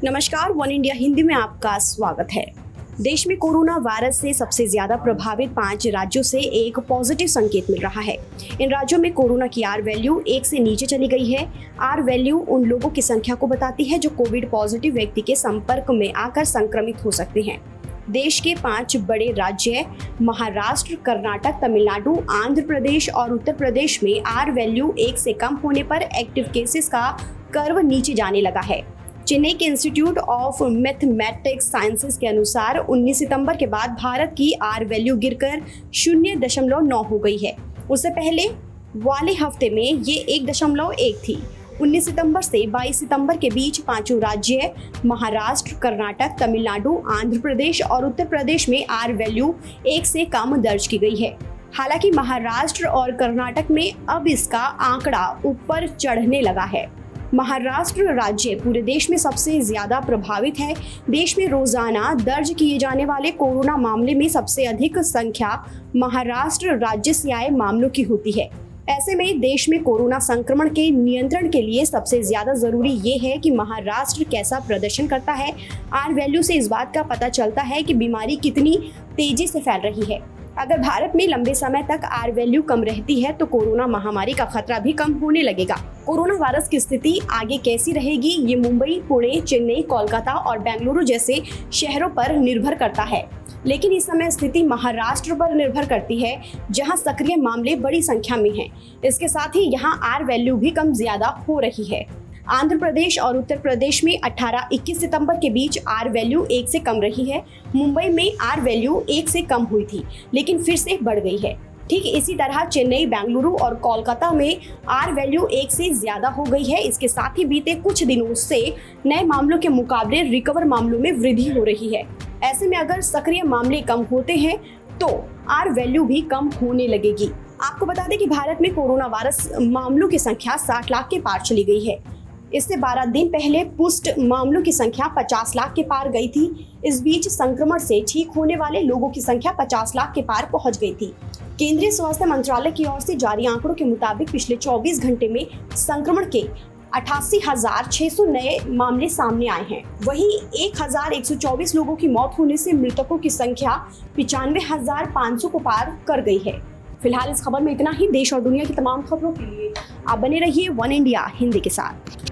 नमस्कार, one India Hindi में आपका स्वागत है। देश में कोरोना वायरस से सबसे ज्यादा प्रभावित 5 राज्यों से एक पॉजिटिव संकेत मिल रहा है। इन राज्यों में कोरोना की आर वैल्यू 1 से नीचे चली गई है। आर वैल्यू उन लोगों की संख्या को बताती है जो कोविड पॉजिटिव व्यक्ति के संपर्क में आकर संक्रमित हो सकते हैं। देश के 5 बड़े राज्य महाराष्ट्र, कर्नाटक, तमिलनाडु, आंध्र प्रदेश और उत्तर प्रदेश में आर वैल्यू 1 से कम होने पर एक्टिव केसेस का कर्व नीचे जाने लगा है। चेन्नई के इंस्टीट्यूट ऑफ मैथमेटिक्स साइंसेज के अनुसार 19 सितंबर के बाद भारत की आर वैल्यू गिरकर 0.9 हो गई है। उससे पहले वाले हफ्ते में ये 1.1 थी। 19 सितंबर से 22 सितंबर के बीच 5 राज्य महाराष्ट्र, कर्नाटक, तमिलनाडु, आंध्र प्रदेश और उत्तर प्रदेश में आर वैल्यू 1 से कम दर्ज की गई है। हालांकि महाराष्ट्र और कर्नाटक में अब इसका आंकड़ा ऊपर चढ़ने लगा है। महाराष्ट्र राज्य पूरे देश में सबसे ज्यादा प्रभावित है। देश में रोजाना दर्ज किए जाने वाले कोरोना मामले में सबसे अधिक संख्या महाराष्ट्र राज्य से आए मामलों की होती है। ऐसे में देश में कोरोना संक्रमण के नियंत्रण के लिए सबसे ज्यादा जरूरी ये है कि महाराष्ट्र कैसा प्रदर्शन करता है। आर वैल्यू से इस बात का पता चलता है कि बीमारी कितनी तेजी से फैल रही है। अगर भारत में लंबे समय तक आर वैल्यू कम रहती है तो कोरोना महामारी का खतरा भी कम होने लगेगा। कोरोना वायरस की स्थिति आगे कैसी रहेगी, ये मुंबई, पुणे, चेन्नई, कोलकाता और बेंगलुरु जैसे शहरों पर निर्भर करता है। लेकिन इस समय स्थिति महाराष्ट्र पर निर्भर करती है, जहां सक्रिय मामले बड़ी संख्या में हैं। इसके साथ ही यहां आर वैल्यू भी कम ज्यादा हो रही है। आंध्र प्रदेश और उत्तर प्रदेश में 18-21 सितंबर के बीच आर वैल्यू 1 से कम रही है। मुंबई में आर वैल्यू 1 से कम हुई थी, लेकिन फिर से बढ़ गई है। ठीक इसी तरह चेन्नई, बेंगलुरु और कोलकाता में आर वैल्यू 1 से ज्यादा हो गई है। इसके साथ ही बीते कुछ दिनों से नए मामलों के मुकाबले रिकवर मामलों में वृद्धि हो रही है। ऐसे में अगर सक्रिय मामले कम होते हैं तो आर वैल्यू भी कम होने लगेगी। आपको बता दें कि भारत में कोरोना वायरस मामलों की संख्या 60 लाख के पार चली गई है। इससे 12 दिन पहले पुष्ट मामलों की संख्या 50 लाख के पार गई थी। इस बीच संक्रमण से ठीक होने वाले लोगों की संख्या 50 लाख के पार पहुंच गई थी। केंद्रीय स्वास्थ्य मंत्रालय की ओर से जारी आंकड़ों के मुताबिक पिछले 24 घंटे में संक्रमण के 88,600 नए मामले सामने आए हैं। वहीं 1,124 लोगों की मौत होने से मृतकों की संख्या 95,500 को पार कर गई है। फिलहाल इस खबर में इतना ही। देश और दुनिया की तमाम खबरों के लिए आप बने रहिए वन इंडिया हिंदी के साथ।